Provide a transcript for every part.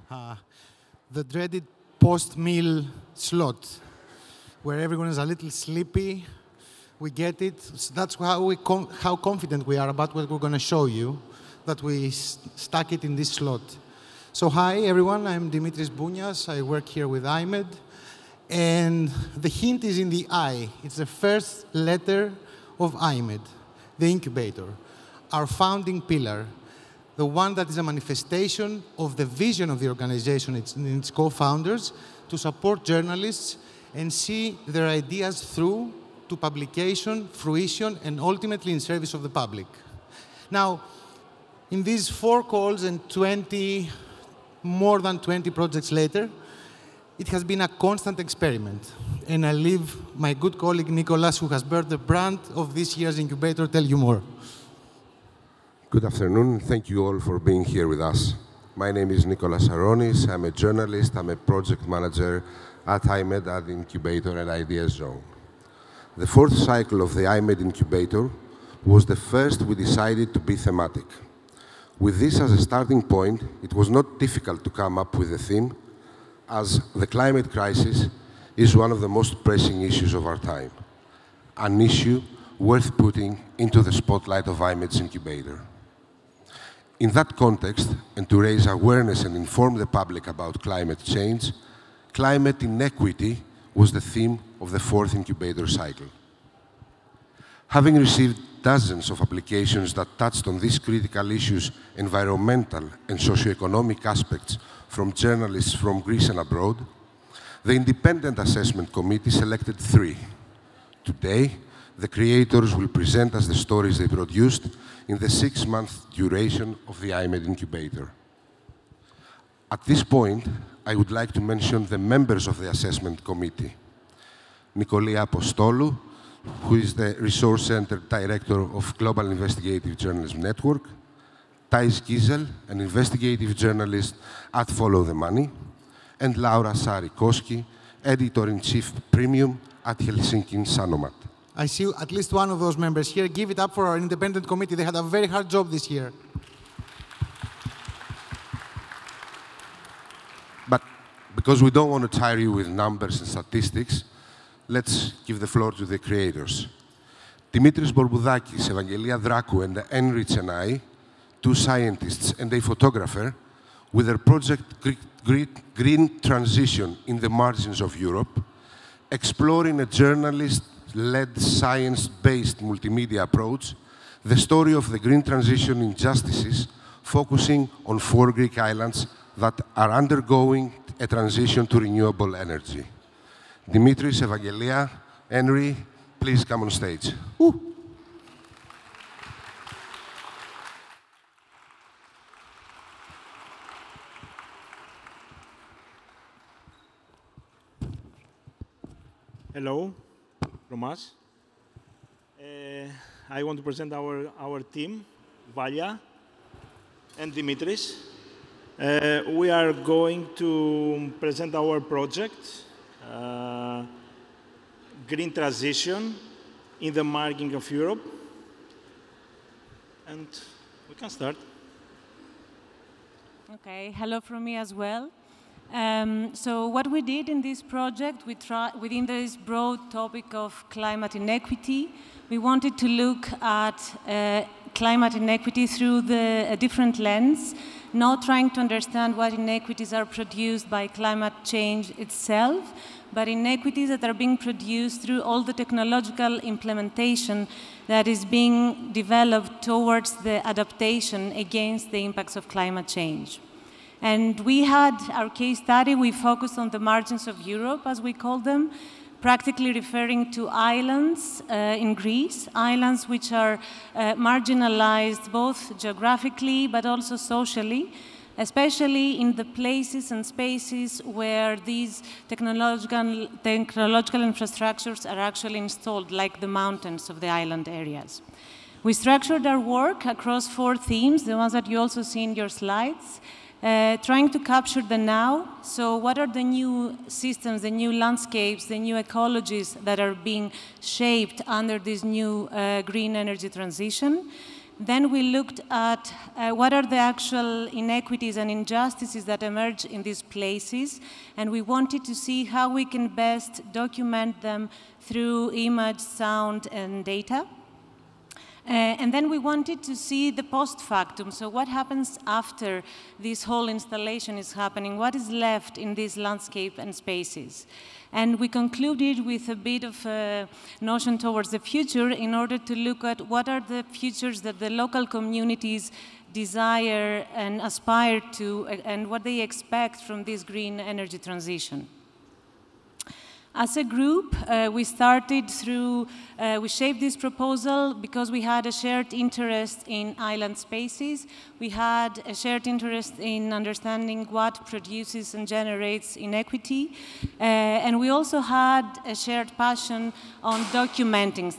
the dreaded post-meal slot, where everyone is a little sleepy. We get it. So that's how confident we are about what we're going to show you, that we stuck it in this slot. So hi, everyone. I'm Dimitris Bounias. I work here with iMEdD. And the hint is in the I. It's the first letter of iMEdD, the incubator, our founding pillar, the one that is a manifestation of the vision of the organization and its co-founders to support journalists and see their ideas through to publication, fruition, and ultimately in service of the public. Now, in these 4 calls and more than 20 projects later, it has been a constant experiment. And I leave my good colleague Nicholas, who has bear the brand of this year's incubator, tell you more. Good afternoon. Thank you all for being here with us. My name is Nicholas Aronis. I'm a journalist. I'm a project manager at iMEdD at the Incubator and Ideas Zone. The 4th cycle of the iMEdD Incubator was the first we decided to be thematic. With this as a starting point, it was not difficult to come up with a theme, as the climate crisis is one of the most pressing issues of our time, an issue worth putting into the spotlight of iMEdD's incubator. In that context, and to raise awareness and inform the public about climate change, climate inequity was the theme of the 4th incubator cycle. Having received dozens of applications that touched on these critical issues, environmental and socio-economic aspects, from journalists from Greece and abroad, the Independent Assessment Committee selected 3. Today, the creators will present us the stories they produced in the 6-month duration of the iMEdD Incubator. At this point, I would like to mention the members of the Assessment Committee. Nikolai Apostolou, who is the Resource Center Director of Global Investigative Journalism Network, Thijs Giesel, an investigative journalist at Follow the Money, and Laura Sarikoski, Editor-in-Chief Premium at Helsinki Sanomat. I see at least one of those members here. Give it up for our independent committee. They had a very hard job this year. But because we don't want to tire you with numbers and statistics, let's give the floor to the creators. Dimitris Bormpoudakis, Evangelia, Drakou, and Enri and I, 2 scientists and a photographer, with their project Green Transition in the Margins of Europe, exploring a journalist-led, science-based multimedia approach, the story of the green transition injustices, focusing on 4 Greek islands that are undergoing a transition to renewable energy. Dimitris, Evangelia, Enri, please come on stage. Ooh. Hello from us. I want to present our team, Valia and Dimitris. We are going to present our project, Green Transition in the Margin of Europe. And we can start. Okay, hello from me as well. So what we did in this project, within this broad topic of climate inequity, we wanted to look at climate inequity through a different lens, not trying to understand what inequities are produced by climate change itself, but inequities that are being produced through all the technological implementation that is being developed towards the adaptation against the impacts of climate change. And we had our case study, we focused on the margins of Europe, as we call them, practically referring to islands in Greece, islands which are marginalized both geographically but also socially, especially in the places and spaces where these technological infrastructures are actually installed, like the mountains of the island areas. We structured our work across 4 themes, the ones that you also see in your slides, trying to capture the now. So what are the new systems, the new landscapes, the new ecologies that are being shaped under this new green energy transition? Then we looked at what are the actual inequities and injustices that emerge in these places, and we wanted to see how we can best document them through image, sound, and data. And then we wanted to see the post-factum, so what happens after this whole installation is happening, what is left in this landscape and spaces. And we concluded with a bit of a notion towards the future in order to look at what are the futures that the local communities desire and aspire to, and what they expect from this green energy transition. As a group, we started through, we shaped this proposal because we had a shared interest in island spaces. We had a shared interest in understanding what produces and generates inequity. And we also had a shared passion on documenting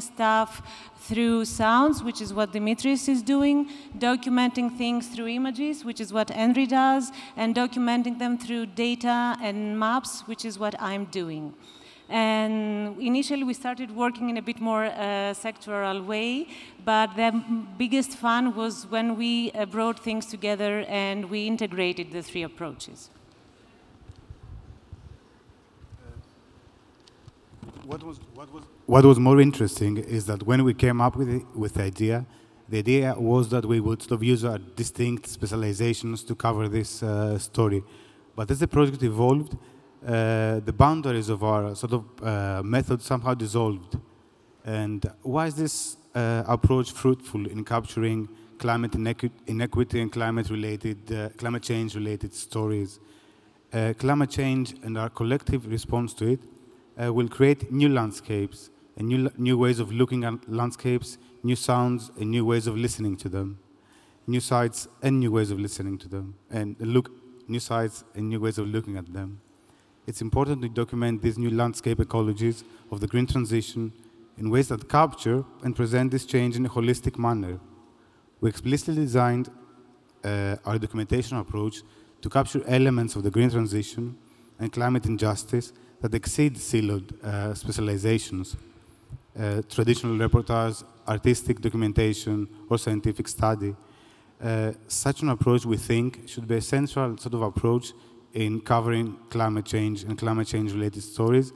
stuff through sounds, which is what Dimitris is doing, documenting things through images, which is what Enri does, and documenting them through data and maps, which is what I'm doing. And initially, we started working in a bit more sectoral way, but the biggest fun was when we brought things together and we integrated the three approaches. What was more interesting is that when we came up with the idea was that we would sort of use our distinct specializations to cover this story. But as the project evolved, the boundaries of our sort of method somehow dissolved. And why is this approach fruitful in capturing climate inequity and climate change-related stories? Climate change and our collective response to it will create new landscapes and new ways of looking at landscapes, new sounds and new ways of listening to them, new sights and new ways of listening to them, and new sights and new ways of looking at them. It's important to document these new landscape ecologies of the green transition in ways that capture and present this change in a holistic manner. We explicitly designed our documentation approach to capture elements of the green transition and climate injustice that exceed siloed specializations, traditional reportage, artistic documentation, or scientific study. Such an approach, we think, should be a central sort of approach in covering climate change and climate change-related stories,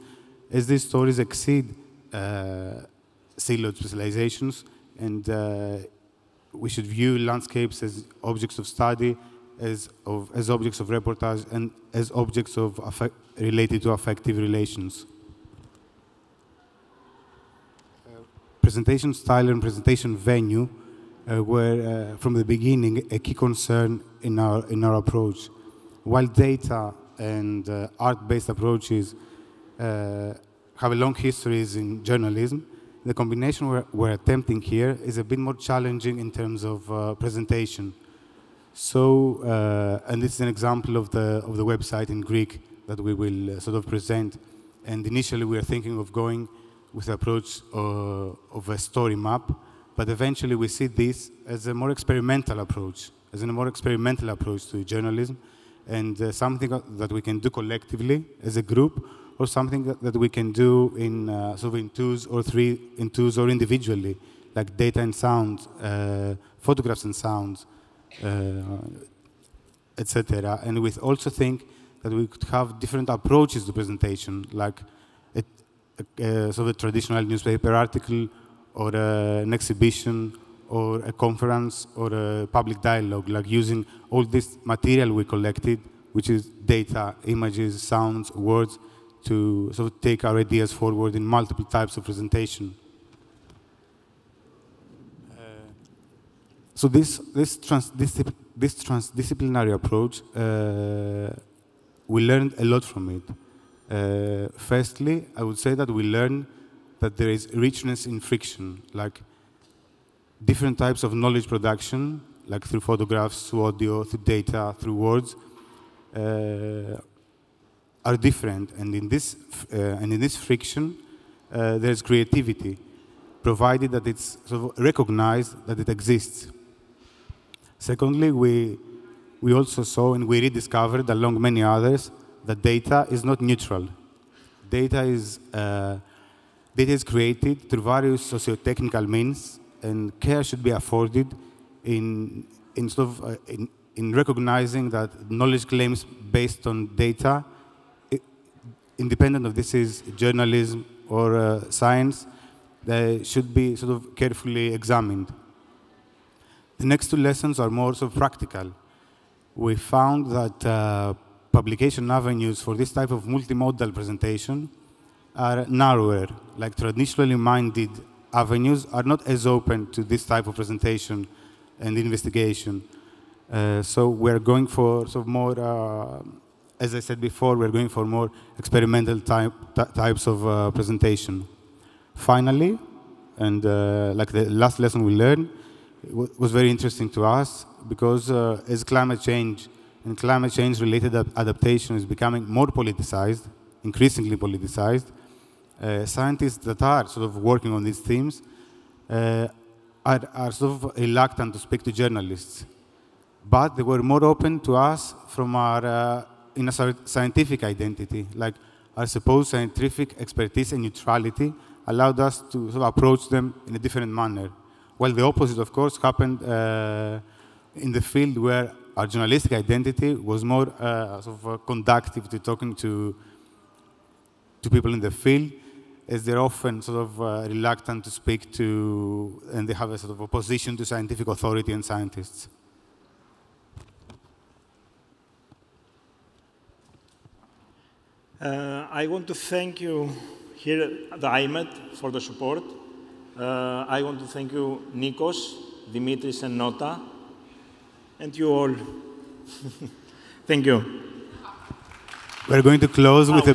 as these stories exceed siloed specializations, and we should view landscapes as objects of study, as objects of reportage, and as objects of related to affective relations. Presentation style and presentation venue were, from the beginning, a key concern in our approach. While data and art-based approaches have a long histories in journalism, the combination we're attempting here is a bit more challenging in terms of presentation. So, and this is an example of the website in Greek that we will sort of present. And initially, we are thinking of going with the approach of a story map, but eventually we see this as a more experimental approach, to journalism, and something that we can do collectively as a group, or something that we can do in sort of in twos or individually, like data and sound, photographs and sounds, etc. And we also think that we could have different approaches to presentation, like sort of a traditional newspaper article, or an exhibition, or a conference, or a public dialogue, like using all this material we collected, which is data, images, sounds, words, to sort of take our ideas forward in multiple types of presentation. So this transdisciplinary approach, we learned a lot from it. Firstly, I would say that we learned that there is richness in friction, like different types of knowledge production, like through photographs, through audio, through data, through words, are different. And in this friction, there's creativity, provided that it's sort of recognized that it exists. Secondly, we also saw and we rediscovered, along many others, that data is not neutral. Data is created through various socio-technical means, and care should be afforded in recognizing that knowledge claims based on data, independent of this is journalism or science, they should be sort of carefully examined. The next two lessons are more sort of practical. We found that publication avenues for this type of multimodal presentation are narrower, like traditionally minded avenues are not as open to this type of presentation and investigation. So we're going for sort of more, as I said before, we're going for more experimental types of presentation. Finally, and like the last lesson we learned, it was very interesting to us because as climate change and climate change-related adaptation is becoming more politicized, increasingly politicized, scientists that are sort of working on these themes are sort of reluctant to speak to journalists. But they were more open to us from our in a scientific identity, like our supposed scientific expertise and neutrality allowed us to sort of approach them in a different manner. While the opposite, of course, happened in the field where our journalistic identity was more sort of conductive to talking to people in the field, as they're often sort of reluctant to speak to, and they have a sort of opposition to scientific authority and scientists. I want to thank you here at the iMEdD for the support. I want to thank you, Nikos, Dimitris, and Nota, and you all. Thank you. We're going to close with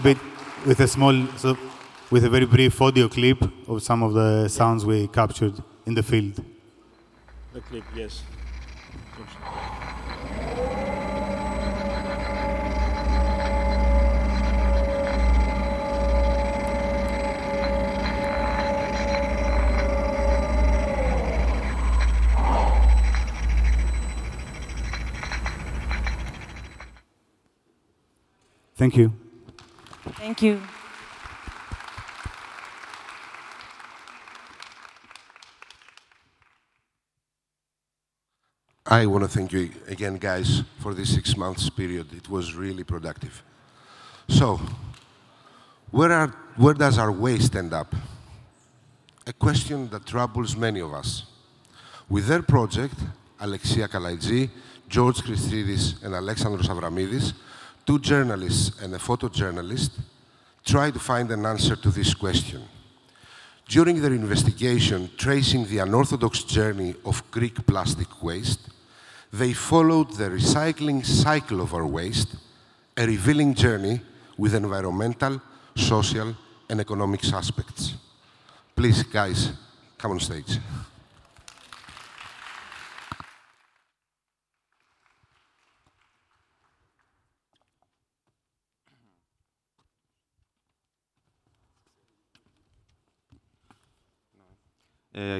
with a very brief audio clip of some of the sounds we captured in the field. The clip, yes. Thank you. Thank you. I want to thank you again, guys, for this 6 months period. It was really productive. So, where does our waste end up? A question that troubles many of us. With their project, Alexia Kalaidzi, George Christides and Alexandros Avramidis, 2 journalists and a photojournalist, try to find an answer to this question. During their investigation, tracing the unorthodox journey of Greek plastic waste, they followed the recycling cycle of our waste, a revealing journey with environmental, social, and economic aspects. Please, guys, come on stage.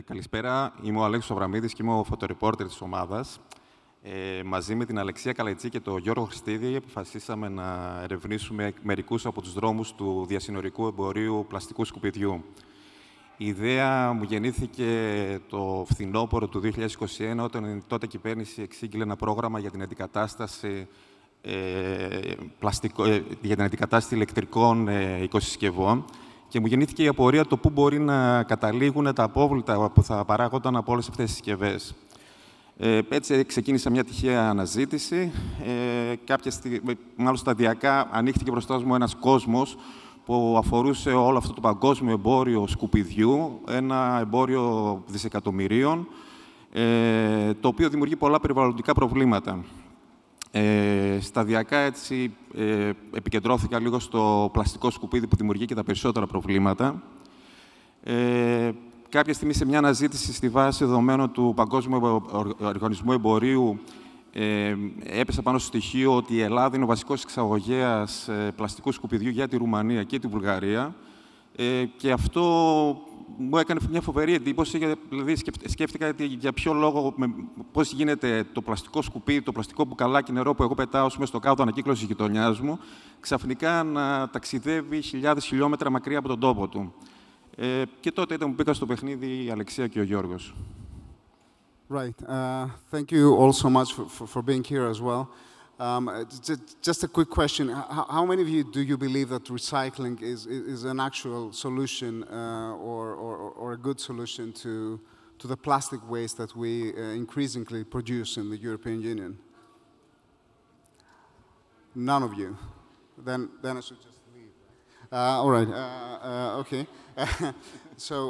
Καλησπέρα, είμαι ο Αλέξης Αβραμίδης και είμαι ο φωτορεπόρτερ της ομάδας. Μαζί με την Αλεξία Καλαϊτζή και τον Γιώργο Χριστίδη αποφασίσαμε να ερευνήσουμε μερικούς από τους δρόμους του διασυνορικού εμπορίου πλαστικού σκουπιδιού. Η ιδέα μου γεννήθηκε το φθινόπωρο του 2021, όταν η τότε κυβέρνηση εξήγηλε ένα πρόγραμμα για την αντικατάσταση, ηλεκτρικών οικοσυσκευών. Και μου γεννήθηκε η απορία το πού μπορεί να καταλήγουν τα απόβλητα που θα παράγονταν από όλες αυτές τις συσκευές. Έτσι ξεκίνησα μια τυχαία αναζήτηση. Μάλλον σταδιακά ανοίχθηκε μπροστά μου ένας κόσμος που αφορούσε όλο αυτό το παγκόσμιο εμπόριο σκουπιδιού, ένα εμπόριο δισεκατομμυρίων, το οποίο δημιουργεί πολλά περιβαλλοντικά προβλήματα. Σταδιακά έτσι επικεντρώθηκα λίγο στο πλαστικό σκουπίδι που δημιουργεί και τα περισσότερα προβλήματα. Κάποια στιγμή σε μια αναζήτηση στη βάση δεδομένων του Παγκόσμιου Οργανισμού Εμπορίου έπεσα πάνω στο στοιχείο ότι η Ελλάδα είναι ο βασικός εξαγωγέας πλαστικού σκουπιδιού για τη Ρουμανία και τη Βουλγαρία και αυτό μου έκανε μια φοβερή εντύπωση, δηλαδή σκέφτηκα για ποιο λόγο, πώς γίνεται το πλαστικό σκουπίδι, το πλαστικό μπουκαλάκι νερό που εγώ πετάω στο κάδο ανακύκλωσης της γειτονιάς μου, ξαφνικά να ταξιδεύει χιλιάδες χιλιόμετρα μακριά από τον τόπο του. Και τότε ήταν που μπήκα στο παιχνίδι η Αλεξία και ο Γιώργος. Right. Thank you all so much for being here as well. Just a quick question. How many of you do you believe that recycling is an actual solution or a good solution to the plastic waste that we increasingly produce in the European Union? None of you. Then I should just leave. All right. Okay. So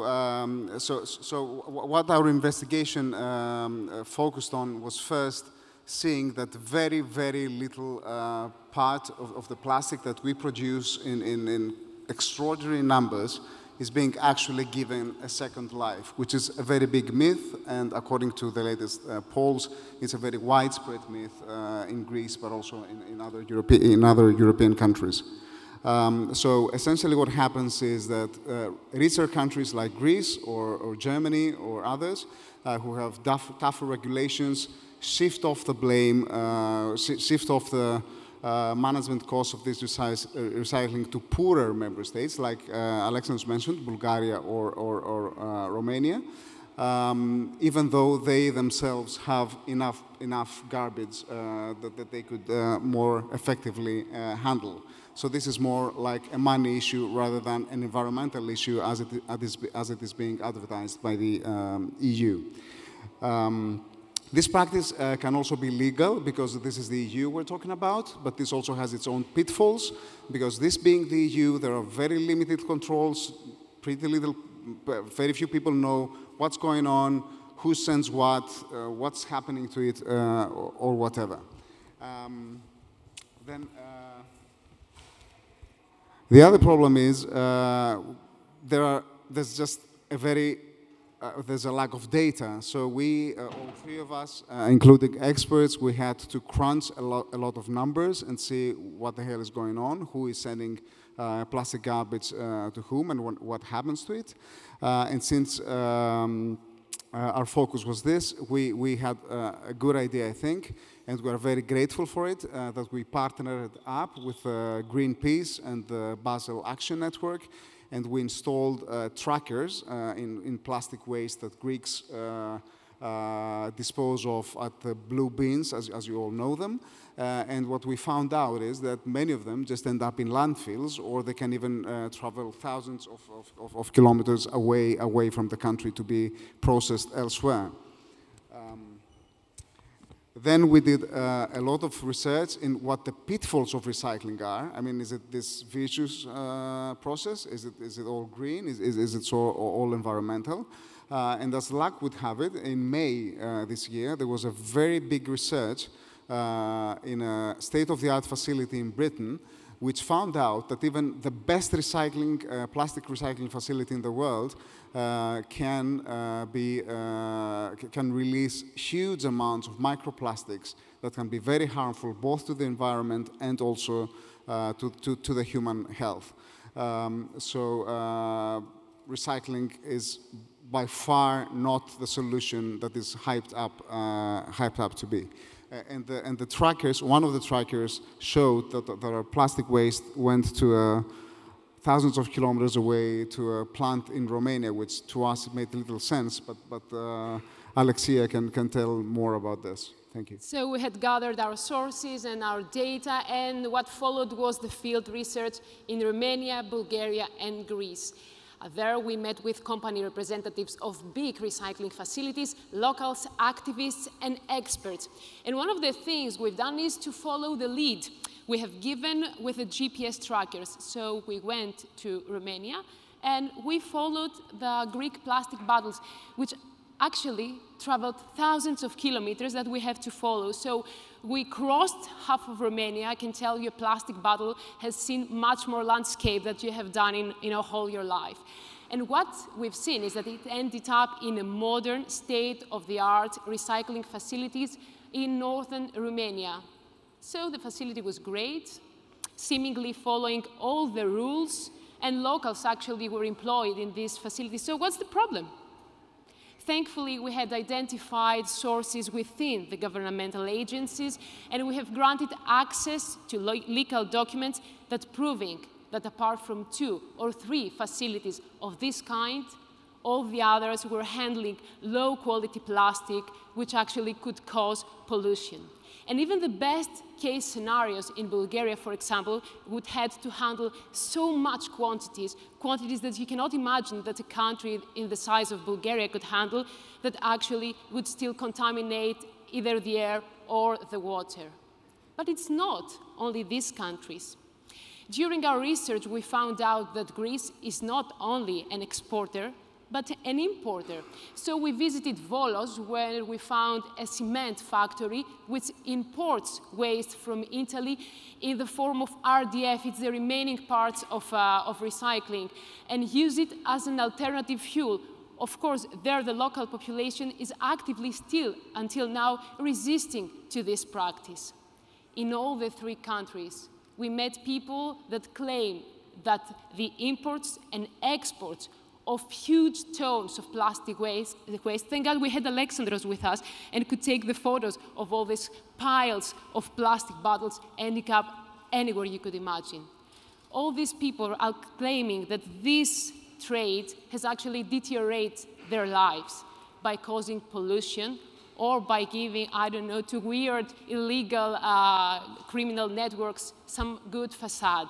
what our investigation focused on was first seeing that very, very little part of the plastic that we produce in extraordinary numbers is being actually given a second life, which is a very big myth, and according to the latest polls, it's a very widespread myth in Greece, but also in other European countries. So essentially what happens is that richer countries like Greece or Germany or others who have tougher regulations shift off the blame, shift off the management costs of this recycling to poorer member states, like Alexandros mentioned, Bulgaria or Romania, even though they themselves have enough garbage that they could more effectively handle. So this is more like a money issue rather than an environmental issue as it is being advertised by the EU. This practice can also be legal because this is the EU we're talking about, but this also has its own pitfalls because this being the EU, there are very limited controls, very few people know what's going on, who sends what, what's happening to it, or whatever. The other problem is there's just a there's a lack of data. So we, all three of us, including experts, we had to crunch a lot of numbers and see what the hell is going on, who is sending plastic garbage to whom and what happens to it. And since our focus was this, we had a good idea, I think, and we are very grateful for it, that we partnered up with Greenpeace and the Basel Action Network, and we installed trackers in plastic waste that Greeks dispose of at the blue bins, as you all know them. And what we found out is that many of them just end up in landfills, or they can even travel thousands of kilometers away from the country to be processed elsewhere. Then we did a lot of research in what the pitfalls of recycling are. I mean, is it this vicious process? Is it all green? Is it all environmental? And as luck would have it, in May this year, there was a very big research in a state-of-the-art facility in Britain, which found out that even the best plastic recycling facility in the world can release huge amounts of microplastics that can be very harmful both to the environment and also to the human health. So recycling is by far not the solution that is hyped up to be. And the trackers, one of the trackers showed that our plastic waste went to thousands of kilometers away to a plant in Romania, which to us made little sense, but Alexia can tell more about this. Thank you. So we had gathered our sources and our data, and what followed was the field research in Romania, Bulgaria, and Greece. There we met with company representatives of big recycling facilities, locals, activists, and experts. And one of the things we've done is to follow the lead we have given with the GPS trackers. So we went to Romania and we followed the Greek plastic bottles, which actually traveled thousands of kilometers that we have to follow. So we crossed half of Romania. I can tell you a plastic bottle has seen much more landscape that you have done in a whole your life. And what we've seen is that it ended up in a modern state-of-the-art recycling facilities in northern Romania. So the facility was great, seemingly following all the rules, and locals actually were employed in this facility. So what's the problem? Thankfully, we had identified sources within the governmental agencies, and we have granted access to legal documents that proving that apart from 2 or 3 facilities of this kind, all the others were handling low-quality plastic, which actually could cause pollution. And even the best case scenarios in Bulgaria, for example, would have to handle so much quantities that you cannot imagine that a country in the size of Bulgaria could handle, that actually would still contaminate either the air or the water. But it's not only these countries. During our research, we found out that Greece is not only an exporter, but an importer. So we visited Volos, where we found a cement factory which imports waste from Italy in the form of RDF, it's the remaining parts of recycling, and use it as an alternative fuel. Of course, there the local population is actively still, until now, resisting to this practice. In all the 3 countries, we met people that claim that the imports and exports of huge tons of plastic waste. Thank God we had Alexandros with us and could take the photos of all these piles of plastic bottles ending up anywhere you could imagine. All these people are claiming that this trade has actually deteriorated their lives by causing pollution or by giving, I don't know, to weird, illegal criminal networks some good facade.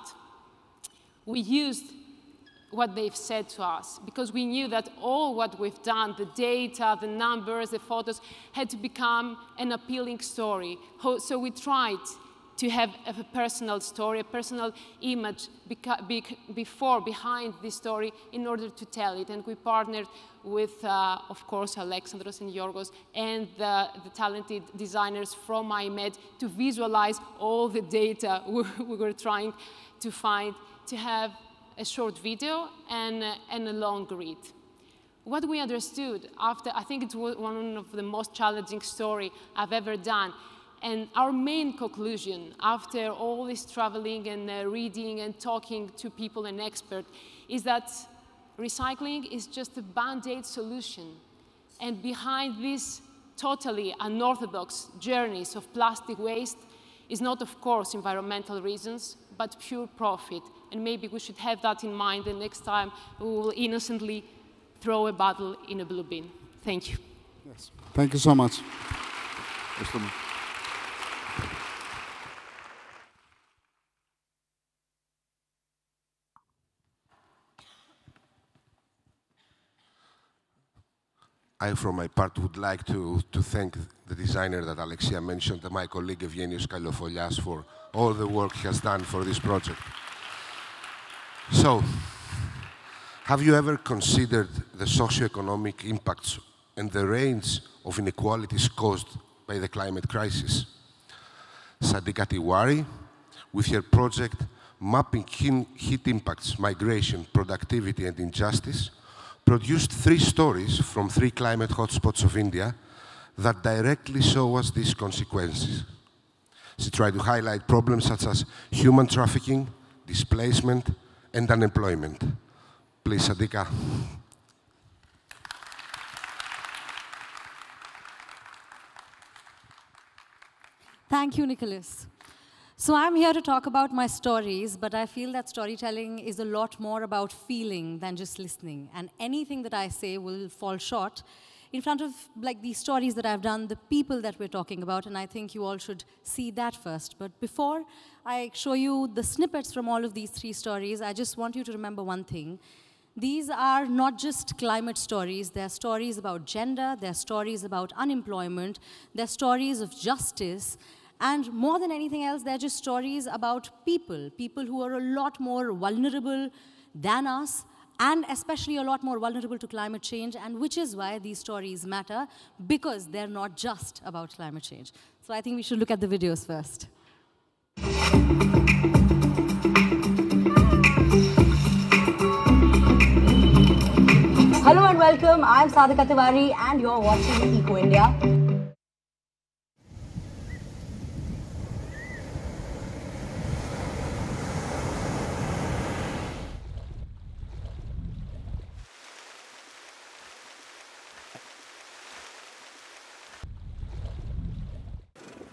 We used what they've said to us, because we knew that all what we've done, the data, the numbers, the photos, had to become an appealing story. So we tried to have a personal story, a personal image behind this story in order to tell it. And we partnered with, of course, Alexandros and Giorgos and the talented designers from iMEdD to visualize all the data we were trying to find, to have a short video and a long read. What we understood after, I think it was one of the most challenging stories I've ever done, and our main conclusion after all this traveling and reading and talking to people and experts is that recycling is just a band-aid solution. And behind these totally unorthodox journeys of plastic waste is not, of course, environmental reasons, but pure profit. And maybe we should have that in mind the next time we will innocently throw a bottle in a blue bin. Thank you. Yes. Thank you so much. I, from my part, would like to thank the designer that Alexia mentioned, my colleague Evgenios Kallofolias, for all the work he has done for this project. So, have you ever considered the socio-economic impacts and the range of inequalities caused by the climate crisis? Sadika Tiwari, with her project Mapping Heat Impacts, Migration, Productivity and Injustice, produced 3 stories from 3 climate hotspots of India that directly show us these consequences. She tried to highlight problems such as human trafficking, displacement, and unemployment. Please, Sadika. Thank you, Nicholas. So I'm here to talk about my stories, but I feel that storytelling is a lot more about feeling than just listening. And anything that I say will fall short in front of these stories that I've done, the people that we're talking about, and I think you all should see that first. But before I show you the snippets from all of these 3 stories, I just want you to remember one thing. These are not just climate stories. They're stories about gender, they're stories about unemployment, they're stories of justice, and more than anything else, they're just stories about people who are a lot more vulnerable than us, and especially a lot more vulnerable to climate change, and which is why these stories matter, because they're not just about climate change. So I think we should look at the videos first. Hello and welcome, I'm Sadika Tiwari and you're watching Eco India.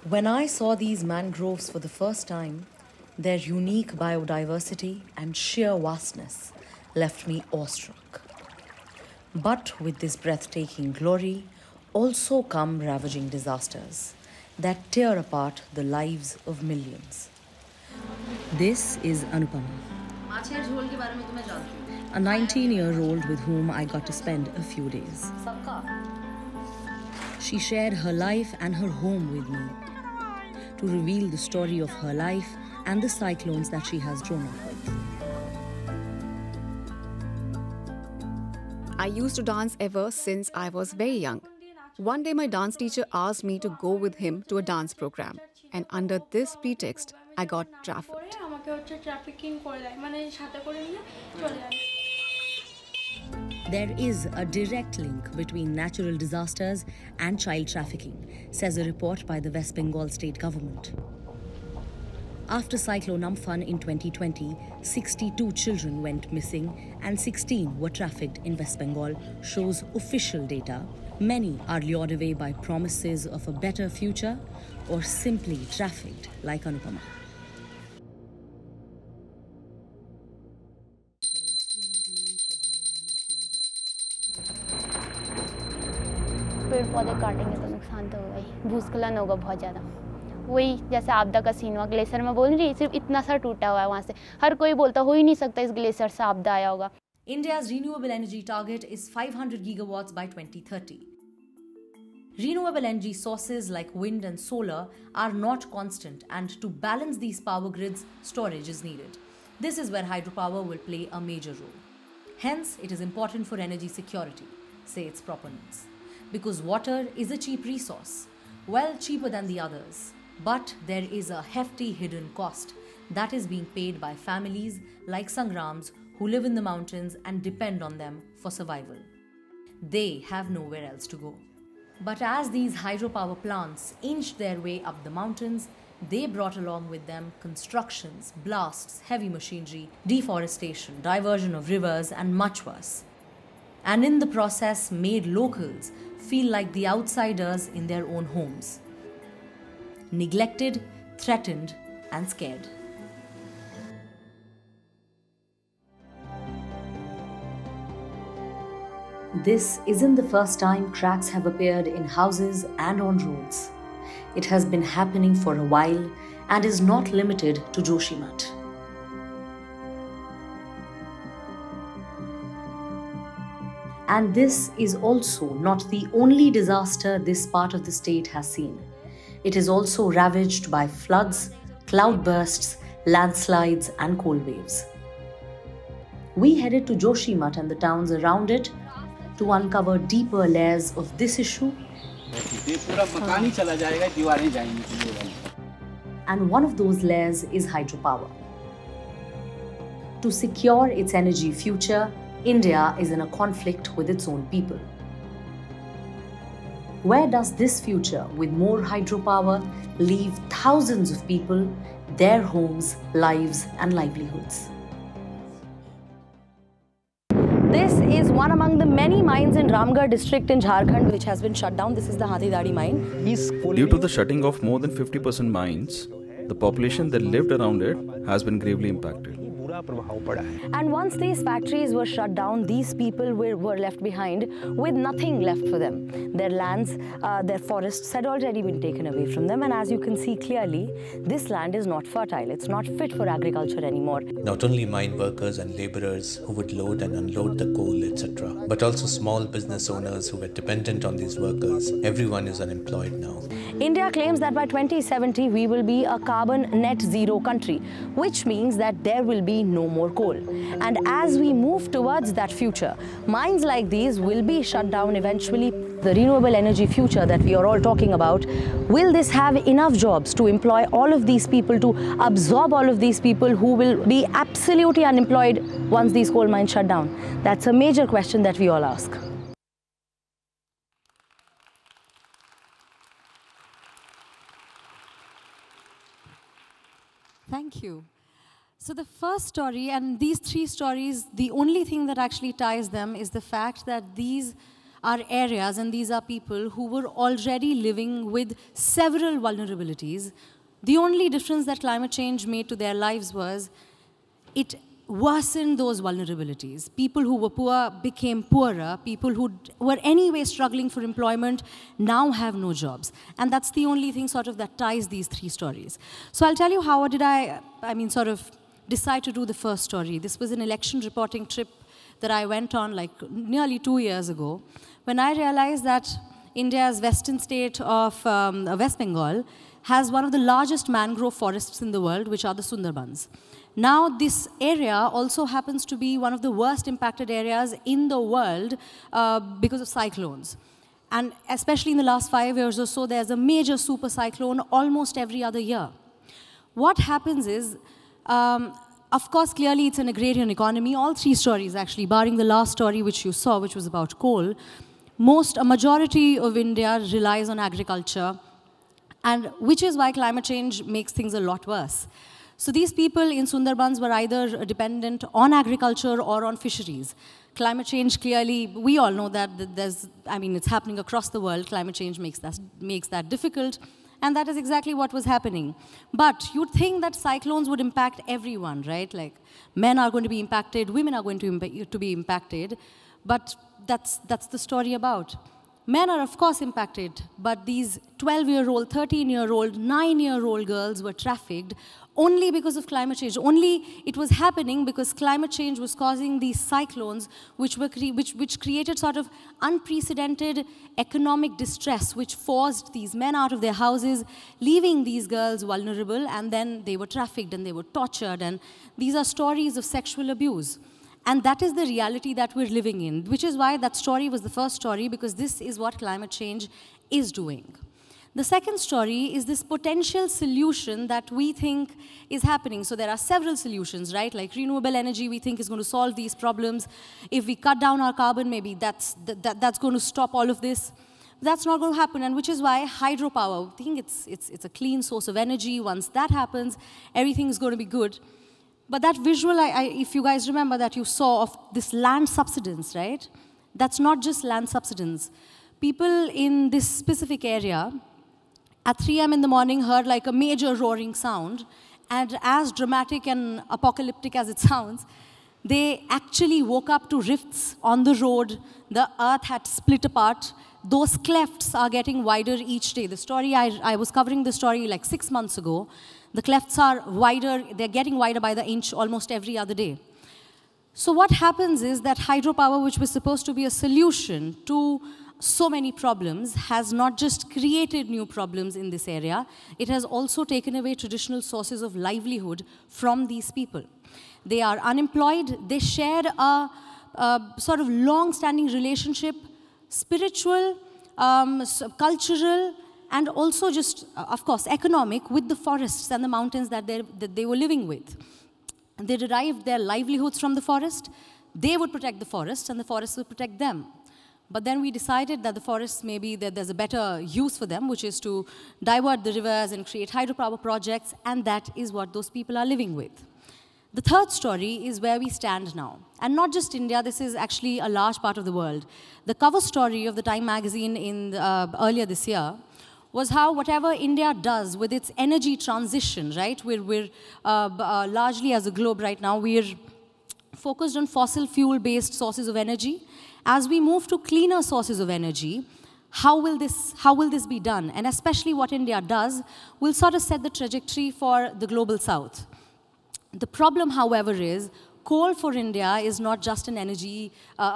When I saw these mangroves for the first time, Their unique biodiversity and sheer vastness left me awestruck. But with this breathtaking glory also come ravaging disasters that tear apart the lives of millions. This is Anupama, a 19-year-old with whom I got to spend a few days. She shared her life and her home with me to reveal the story of her life and the cyclones that she has grown up with. I used to dance ever since I was very young. One day my dance teacher asked me to go with him to a dance program, and under this pretext, I got trafficked. There is a direct link between natural disasters and child trafficking, says a report by the West Bengal state government. After Cyclone Amphan in 2020, 62 children went missing and 16 were trafficked in West Bengal, shows official data. Many are lured away by promises of a better future or simply trafficked like Anupama. पेड़ पौधे काटेंगे तो नुकसान तो होगा ही, भूस्खलन होगा बहुत ज़्यादा। वही जैसे आपदा का सीन हुआ, ग्लेशियर में बोल रही सिर्फ इतना सा टूटा हुआ है वहाँ से, हर कोई बोलता हो ही नहीं सकता इस ग्लेशियर से आपदा आया होगा। India's renewable energy target is 500 gigawatts by 2030. Renewable energy sources like wind and solar are not constant, and to balance these power grids, storage is needed. This is where hydropower will play a major role. Hence, it is important for energy security, say its proponents. Because water is a cheap resource, well cheaper than the others. But there is a hefty hidden cost that is being paid by families like Sangrams who live in the mountains and depend on them for survival. They have nowhere else to go. But as these hydropower plants inched their way up the mountains, they brought along with them constructions, blasts, heavy machinery, deforestation, diversion of rivers, and much worse. And in the process made locals feel like the outsiders in their own homes. Neglected, threatened, and scared. This isn't the first time cracks have appeared in houses and on roads. It has been happening for a while and is not limited to Joshimath. And this is also not the only disaster this part of the state has seen. It is also ravaged by floods, cloudbursts, landslides, and cold waves. We headed to Joshimath and the towns around it to uncover deeper layers of this issue. And one of those layers is hydropower. To secure its energy future, India is in a conflict with its own people. Where does this future with more hydropower leave thousands of people, their homes, lives, and livelihoods? This is one among the many mines in Ramgarh district in Jharkhand which has been shut down. This is the Hathidari mine. Due to the shutting of more than 50% mines, the population that lived around it has been gravely impacted. And once these factories were shut down, these people were left behind with nothing left for them. Their lands, their forests had already been taken away from them, and as you can see clearly, this land is not fertile. It's not fit for agriculture anymore. Not only mine workers and laborers who would load and unload the coal, etc., but also small business owners who were dependent on these workers. Everyone is unemployed now. India claims that by 2070 we will be a carbon net zero country, which means that there will be no more coal. And as we move towards that future, mines like these will be shut down eventually. The renewable energy future that we are all talking about, will this have enough jobs to employ all of these people, to absorb all of these people who will be absolutely unemployed once these coal mines shut down? That's a major question that we all ask. Thank you. So the first story, and these three stories, the only thing that actually ties them is the fact that these are areas and these are people who were already living with several vulnerabilities, The only difference that climate change made to their lives was it worsened those vulnerabilities. People who were poor became poorer. People who were anyway struggling for employment now have no jobs. And that's the only thing sort of that ties these three stories. So I'll tell you how did I sort of decide to do the first story. This was an election reporting trip that I went on like nearly 2 years ago, when I realized that India's western state of West Bengal has one of the largest mangrove forests in the world, which are the Sundarbans. Now, this area also happens to be one of the worst impacted areas in the world because of cyclones. And especially in the last 5 years or so, there's a major super cyclone almost every other year. What happens is, of course, clearly it's an agrarian economy. All three stories, actually, barring the last story which you saw, which was about coal, a majority of India relies on agriculture, and which is why climate change makes things a lot worse. So these people in Sundarbans were either dependent on agriculture or on fisheries. Climate change, clearly, we all know that it's happening across the world. Climate change makes that difficult, and that is exactly what was happening. But you'd think that cyclones would impact everyone, right? Like, men are going to be impacted, women are going to be impacted, but that's the story about. Men are, of course, impacted, but these 12-year-old, 13-year-old, 9-year-old girls were trafficked only because of climate change. Only it was happening because climate change was causing these cyclones, which created sort of unprecedented economic distress, which forced these men out of their houses, leaving these girls vulnerable, and then they were trafficked and they were tortured. And these are stories of sexual abuse. And that is the reality that we're living in, which is why that story was the first story, because this is what climate change is doing. The second story is this potential solution that we think is happening. So there are several solutions, right? Like renewable energy, we think is going to solve these problems. If we cut down our carbon, maybe that's going to stop all of this. That's not going to happen, and which is why hydropower, I think it's a clean source of energy. Once that happens, everything is going to be good. But that visual, if you guys remember, that you saw of this land subsidence, right? That's not just land subsidence. People in this specific area at 3 a.m. in the morning heard like a major roaring sound, and as dramatic and apocalyptic as it sounds, they actually woke up to rifts on the road. The earth had split apart. Those clefts are getting wider each day. The story, I was covering the story like 6 months ago. The clefts are wider, they're getting wider by the inch almost every other day. So what happens is that hydropower, which was supposed to be a solution to so many problems, has not just created new problems in this area, it has also taken away traditional sources of livelihood from these people. They are unemployed, they share a sort of long-standing relationship, spiritual, cultural, and also just, of course, economic, with the forests and the mountains that they were living with. They derived their livelihoods from the forest. They would protect the forest, and the forest would protect them. But then we decided that the forests, maybe that there's a better use for them, which is to divert the rivers and create hydropower projects, and that is what those people are living with. The third story is where we stand now. And not just India, this is actually a large part of the world. The cover story of the Time magazine earlier this year was how whatever India does with its energy transition, right? We're largely as a globe right now, we're focused on fossil fuel-based sources of energy. As we move to cleaner sources of energy, how will this be done? And especially what India does will sort of set the trajectory for the global south. The problem, however, is coal for India is not just a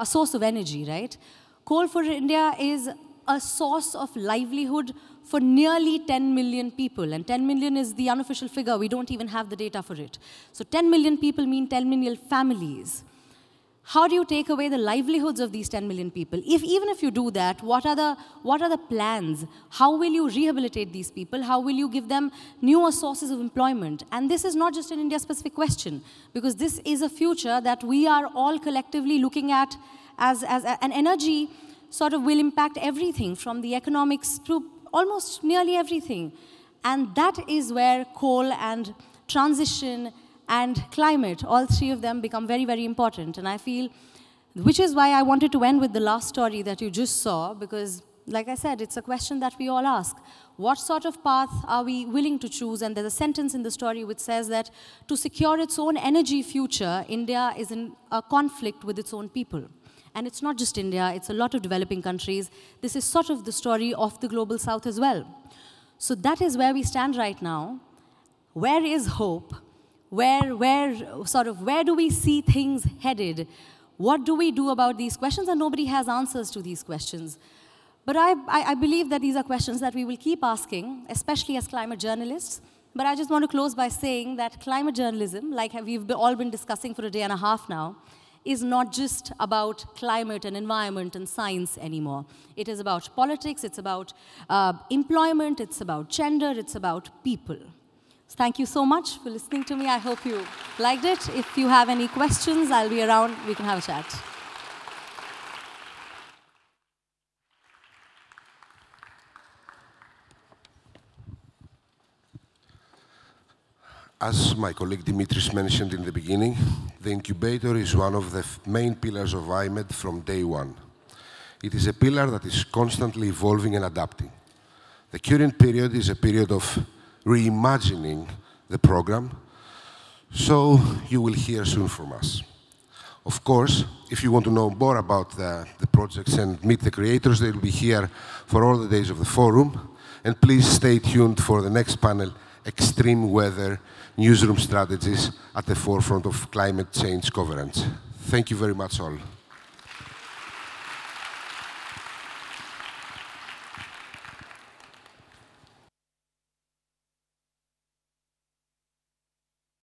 source of energy, right? Coal for India is a source of livelihood for nearly 10 million people. And 10 million is the unofficial figure. We don't even have the data for it. So 10 million people mean 10 million families. How do you take away the livelihoods of these 10 million people? Even if you do that, what are the plans? How will you rehabilitate these people? How will you give them newer sources of employment? And this is not just an India-specific question, because this is a future that we are all collectively looking at as an energy sort of will impact everything, from the economics to almost nearly everything. And that is where coal and transition and climate, all three of them become very, very important. And I feel, which is why I wanted to end with the last story that you just saw, because like I said, it's a question that we all ask. What sort of path are we willing to choose? And there's a sentence in the story which says that to secure its own energy future, India is in a conflict with its own people. And it's not just India, it's a lot of developing countries. This is sort of the story of the global south as well. So that is where we stand right now. Where is hope? Where do we see things headed? What do we do about these questions? And nobody has answers to these questions. But I believe that these are questions that we will keep asking, especially as climate journalists. But I just want to close by saying that climate journalism, like we've all been discussing for a day and a half now, is not just about climate and environment and science anymore. It is about politics, it's about employment, it's about gender, it's about people. So thank you so much for listening to me. I hope you liked it. If you have any questions, I'll be around. We can have a chat. As my colleague Dimitris mentioned in the beginning, the incubator is one of the main pillars of iMEdD from day one. It is a pillar that is constantly evolving and adapting. The current period is a period of reimagining the program, so you will hear soon from us. Of course, if you want to know more about the projects and meet the creators, they will be here for all the days of the forum. And please stay tuned for the next panel, Extreme Weather Newsroom Strategies at the Forefront of Climate Change Coverage. Thank you very much all.